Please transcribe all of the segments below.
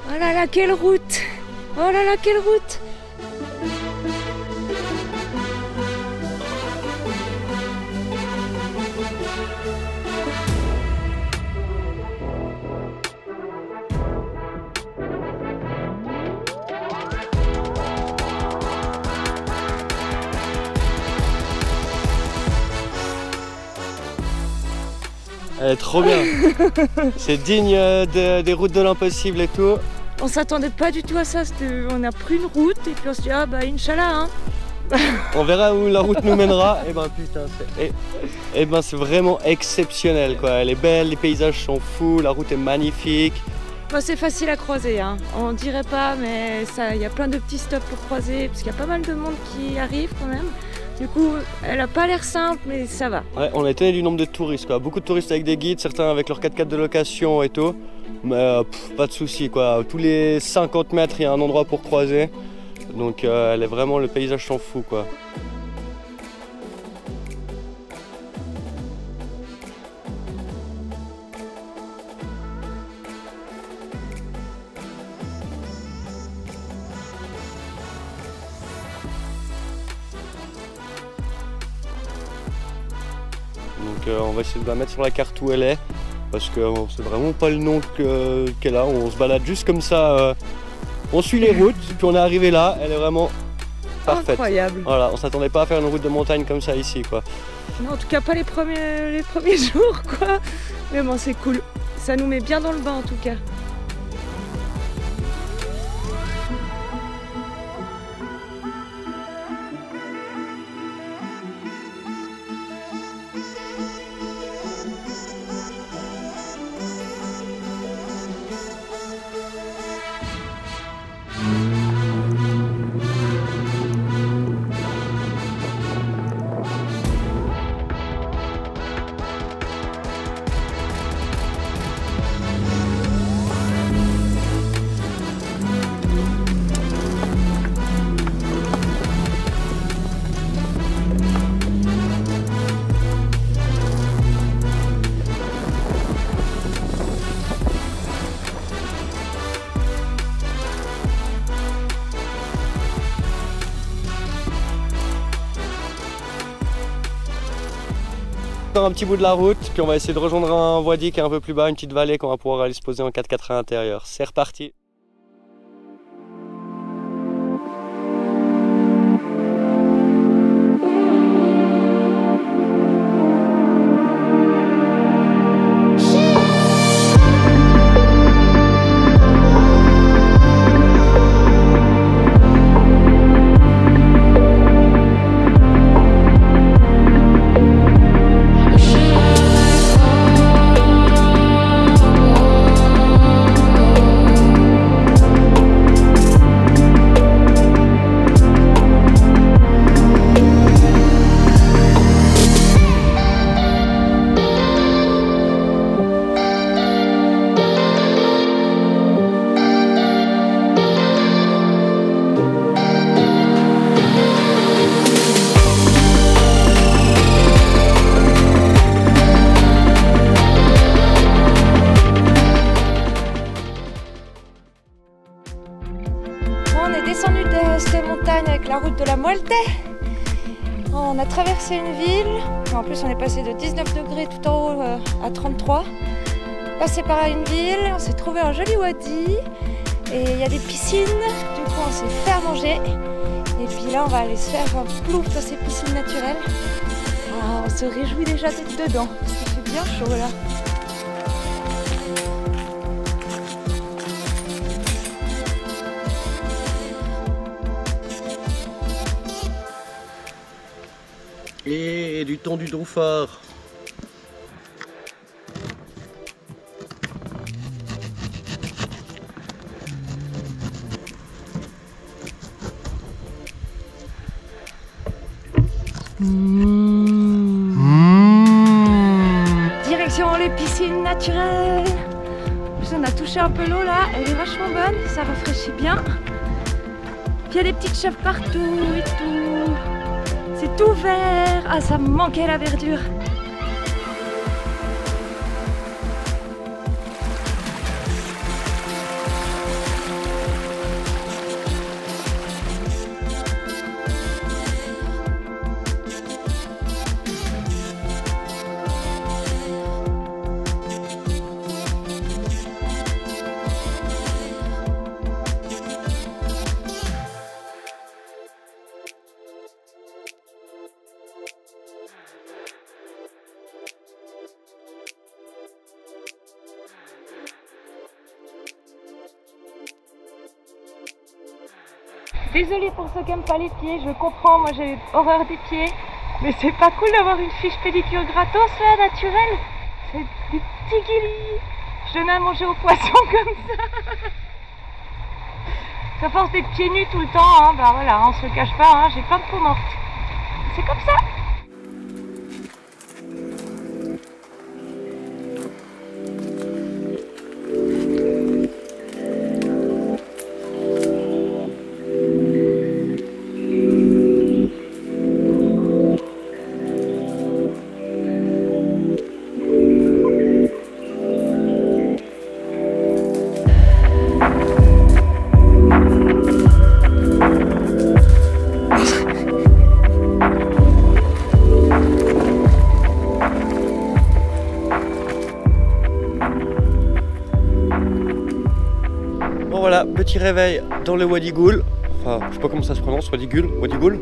Oh là là, quelle route! Oh là là, quelle route! Elle est trop bien. C'est digne des routes de l'impossible et tout. On s'attendait pas du tout à ça, on a pris une route et puis on se dit ah bah Inch'Allah hein. On verra où la route nous mènera. Et ben putain, c'est vraiment exceptionnel quoi. Elle est belle, les paysages sont fous, la route est magnifique. Bon, c'est facile à croiser, hein. On dirait pas, mais il y a plein de petits stops pour croiser, parce qu'il y a pas mal de monde qui arrive quand même. Du coup, elle a pas l'air simple, mais ça va. Ouais, on est étonné du nombre de touristes quoi. Beaucoup de touristes avec des guides, certains avec leur 4x4 de location et tout. Mais pas de soucis quoi. Tous les 50 mètres, il y a un endroit pour croiser. Donc elle est vraiment, le paysage s'en fout quoi. Donc on va essayer de la mettre sur la carte où elle est, parce qu'on sait vraiment pas le nom qu'elle a. On se balade juste comme ça, on suit les routes, puis on est arrivé là, elle est vraiment parfaite. Incroyable. Voilà, on s'attendait pas à faire une route de montagne comme ça ici quoi. Non, en tout cas pas les premiers jours quoi. Mais bon, c'est cool. Ça nous met bien dans le bain en tout cas. Un petit bout de la route, puis on va essayer de rejoindre un voilier qui est un peu plus bas, une petite vallée qu'on va pouvoir aller se poser en 4x4 à l'intérieur. C'est reparti. On est descendu de cette montagne avec la route de la Muelte. On a traversé une ville. En plus, on est passé de 19 degrés tout en haut à 33. Passé par une ville, on s'est trouvé un joli wadi. Et il y a des piscines. Du coup, on s'est fait à manger. Et puis là, on va aller se faire un plouf dans ces piscines naturelles. Ah, on se réjouit déjà d'être dedans. Il fait bien chaud là. Et du thon du Doufort. Direction les piscines naturelles. En plus, on a touché un peu l'eau là, elle est vachement bonne, ça rafraîchit bien. Puis il y a des petites chèvres partout et tout. C'est tout vert. Ah, ça me manquait la verdure. Désolée pour ceux qui n'aiment pas les pieds, je comprends, moi j'ai horreur des pieds. Mais c'est pas cool d'avoir une fiche pédicure gratos là, naturelle. C'est des petits guilis. Je donne à manger aux poissons comme ça. À force d'être pieds nus tout le temps, hein, bah voilà, on se le cache pas, hein, j'ai plein de peau morte. C'est comme ça. Bon voilà, petit réveil dans le Wadi Ghoul. Enfin, je sais pas comment ça se prononce, Wadi Ghoul.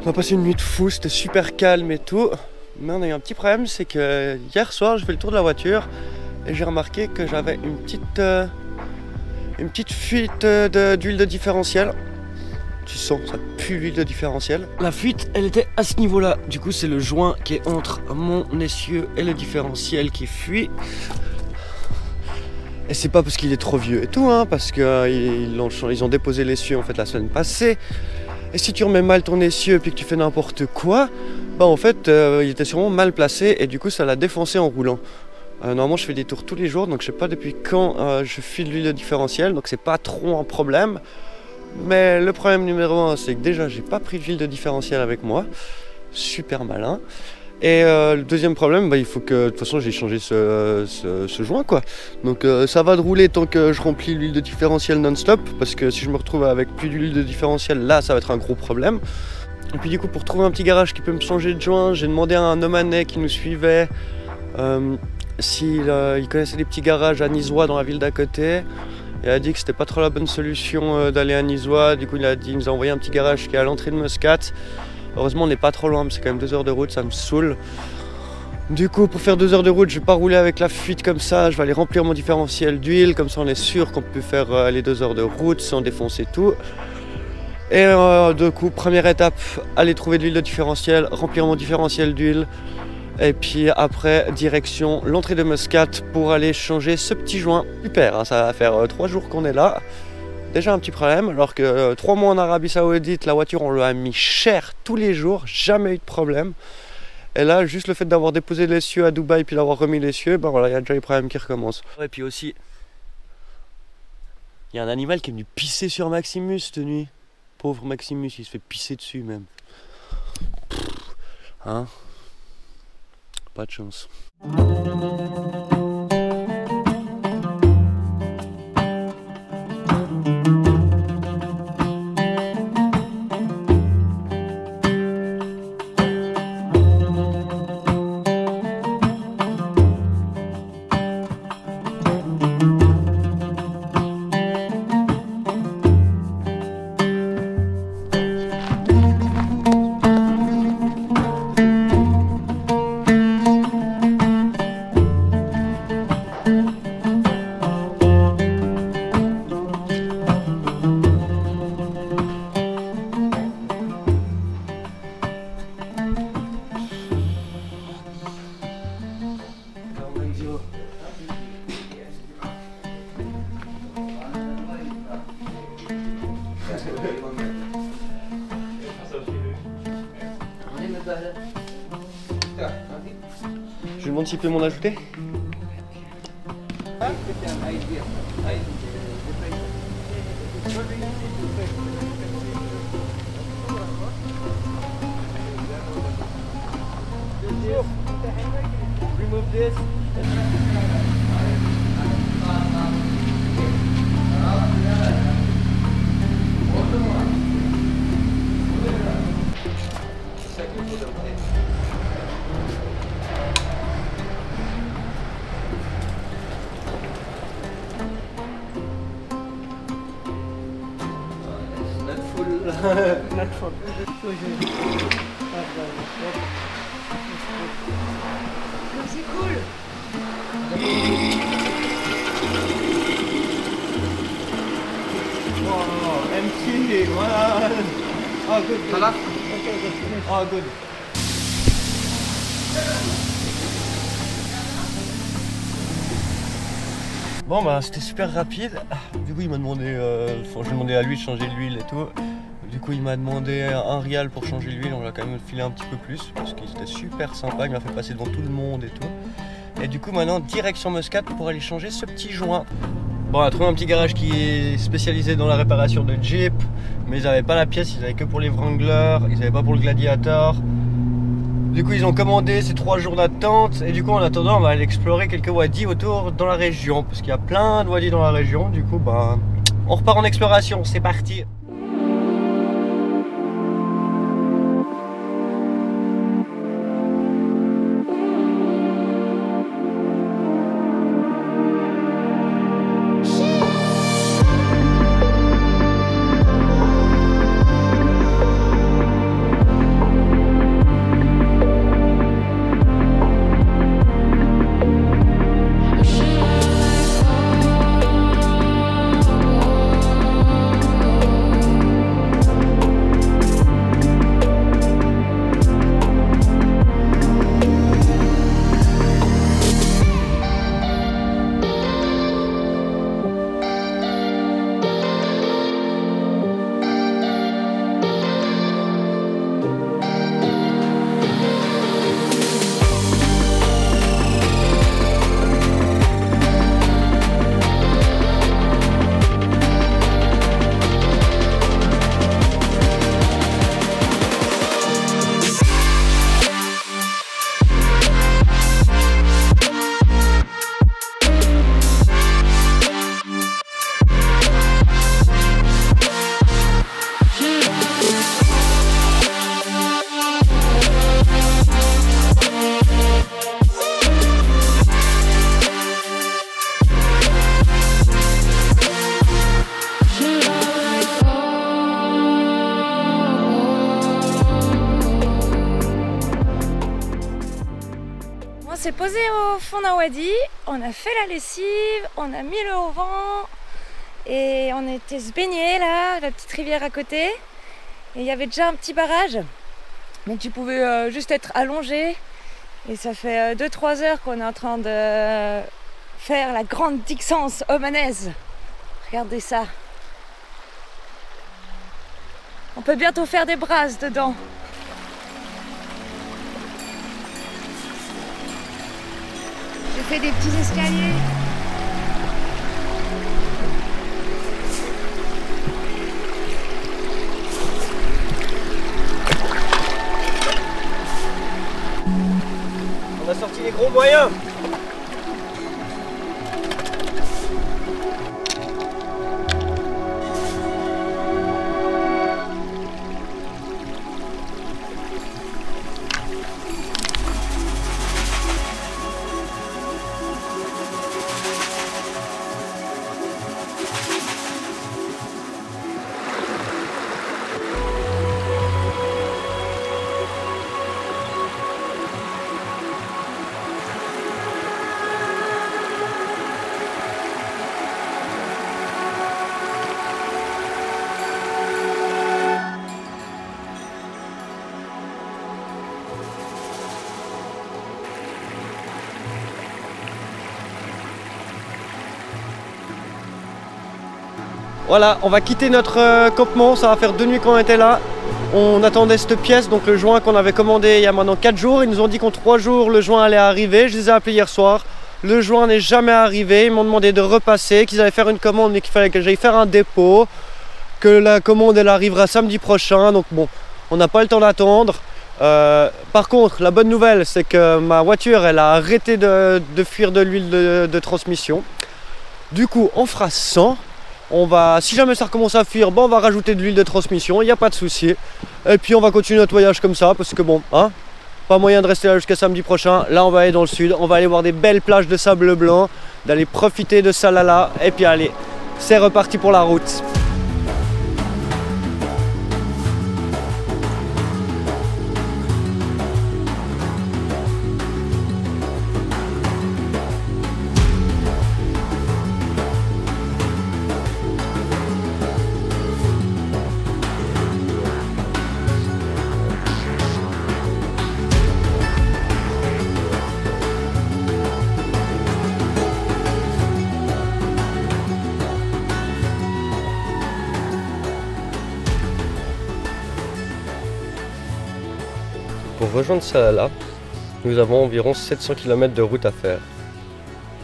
On a passé une nuit de fou, c'était super calme et tout. Mais on a eu un petit problème, c'est que hier soir, je fais le tour de la voiture et j'ai remarqué que j'avais une petite fuite d'huile de différentiel. Tu sens, ça pue l'huile de différentiel. La fuite, elle était à ce niveau-là. Du coup, c'est le joint qui est entre mon essieu et le différentiel qui fuit. Et c'est pas parce qu'il est trop vieux et tout, hein, parce qu'ils ont déposé l'essieu en fait la semaine passée. Et si tu remets mal ton essieu et puis que tu fais n'importe quoi, bah en fait il était sûrement mal placé et du coup ça l'a défoncé en roulant. Normalement je fais des tours tous les jours, donc je sais pas depuis quand je file l'huile de différentiel, donc c'est pas trop un problème. Mais le problème numéro 1, c'est que déjà j'ai pas pris d'huile de différentiel avec moi, super malin. Et le deuxième problème, bah, il faut que de toute façon j'ai changé ce joint quoi. Donc ça va de rouler tant que je remplis l'huile de différentiel non-stop, parce que si je me retrouve avec plus d'huile de différentiel, là ça va être un gros problème. Et puis du coup pour trouver un petit garage qui peut me changer de joint, j'ai demandé à un Omanais qui nous suivait s'il connaissait des petits garages à Nizois dans la ville d'à côté. Il a dit que c'était pas trop la bonne solution d'aller à Nizois, du coup il nous a envoyé un petit garage qui est à l'entrée de Muscat. Heureusement on n'est pas trop loin, mais c'est quand même 2 heures de route, ça me saoule. Du coup pour faire 2 heures de route, je vais pas rouler avec la fuite comme ça, je vais aller remplir mon différentiel d'huile, comme ça on est sûr qu'on peut faire les 2 heures de route sans défoncer tout. Et du coup première étape, aller trouver de l'huile de différentiel, remplir mon différentiel d'huile. Et puis après direction l'entrée de Muscat pour aller changer ce petit joint. Super, hein, ça va faire 3 jours qu'on est là. Déjà un petit problème, alors que 3 mois en Arabie Saoudite, la voiture on l'a mis cher tous les jours, jamais eu de problème. Et là, juste le fait d'avoir déposé l'essieu à Dubaï puis d'avoir remis l'essieu, ben voilà, il y a déjà les problèmes qui recommencent. Et puis aussi, il y a un animal qui est venu pisser sur Maximus cette nuit. Pauvre Maximus, il se fait pisser dessus même. Hein? Pas de chance. Je lui demande s'il peut m'en ajouter. Remove this. Not full. C'est cool. Oh, Empty, voilà. Oh, good. Ça va? Oh, good. Bon bah c'était super rapide. Du coup il m'a demandé, j'ai demandé à lui de changer l'huile et tout. Du coup il m'a demandé 1 rial pour changer l'huile, on l'a quand même filé un petit peu plus parce qu'il était super sympa, il m'a fait passer devant tout le monde et tout. Et du coup maintenant direction Muscat pour aller changer ce petit joint. Bon, on a trouvé un petit garage qui est spécialisé dans la réparation de Jeep, mais ils n'avaient pas la pièce, ils avaient que pour les Wrangler, ils n'avaient pas pour le Gladiator. Du coup ils ont commandé ces 3 jours d'attente et du coup en attendant on va aller explorer quelques wadis autour dans la région parce qu'il y a plein de wadis dans la région. Du coup bah on repart en exploration, c'est parti. On s'est posé au fond d'un wadi, on a fait la lessive, on a mis le haut vent et on était se baigner là, la petite rivière à côté. Et il y avait déjà un petit barrage, mais tu pouvais juste être allongé. Et ça fait 2-3 heures qu'on est en train de faire la grande distance omanaise. Regardez ça. On peut bientôt faire des brasses dedans. J'ai fait des petits escaliers. On a sorti les gros moyens. Voilà, on va quitter notre campement, ça va faire 2 nuits qu'on était là. On attendait cette pièce, donc le joint qu'on avait commandé il y a maintenant 4 jours. Ils nous ont dit qu'en 3 jours le joint allait arriver. Je les ai appelés hier soir. Le joint n'est jamais arrivé. Ils m'ont demandé de repasser, qu'ils allaient faire une commande mais qu'il fallait que j'aille faire un dépôt. Que la commande elle arrivera samedi prochain. Donc bon, on n'a pas le temps d'attendre. Par contre, la bonne nouvelle, c'est que ma voiture elle a arrêté de fuir de l'huile de transmission. Du coup, on fera 100. On va, si jamais ça recommence à fuir, bon, on va rajouter de l'huile de transmission, il n'y a pas de souci. Et puis on va continuer notre voyage comme ça, parce que bon, hein, pas moyen de rester là jusqu'à samedi prochain. Là on va aller dans le sud, on va aller voir des belles plages de sable blanc, d'aller profiter de Salalah, et puis allez, c'est reparti pour la route. Pour rejoindre Salalah, nous avons environ 700 km de route à faire.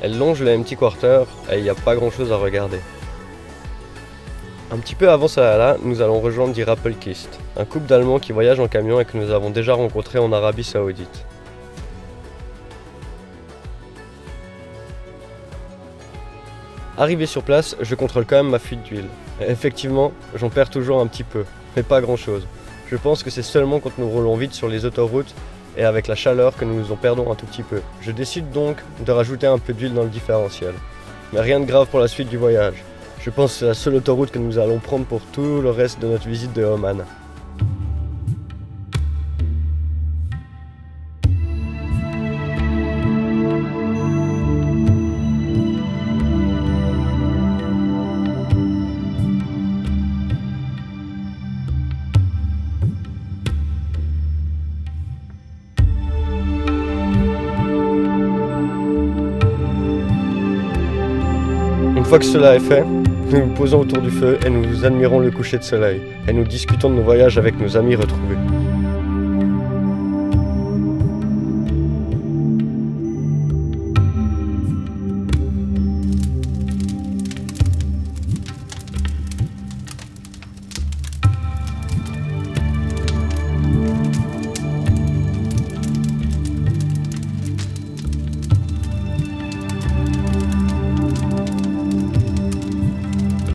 Elle longe le Empty Quarter et il n'y a pas grand chose à regarder. Un petit peu avant Salalah, nous allons rejoindre Die Rappelkist, un couple d'Allemands qui voyagent en camion et que nous avons déjà rencontré en Arabie Saoudite. Arrivé sur place, je contrôle quand même ma fuite d'huile. Effectivement, j'en perds toujours un petit peu, mais pas grand chose. Je pense que c'est seulement quand nous roulons vite sur les autoroutes et avec la chaleur que nous en perdons un tout petit peu. Je décide donc de rajouter un peu d'huile dans le différentiel. Mais rien de grave pour la suite du voyage. Je pense que c'est la seule autoroute que nous allons prendre pour tout le reste de notre visite de Oman. Une fois que cela est fait, nous nous posons autour du feu et nous admirons le coucher de soleil et nous discutons de nos voyages avec nos amis retrouvés.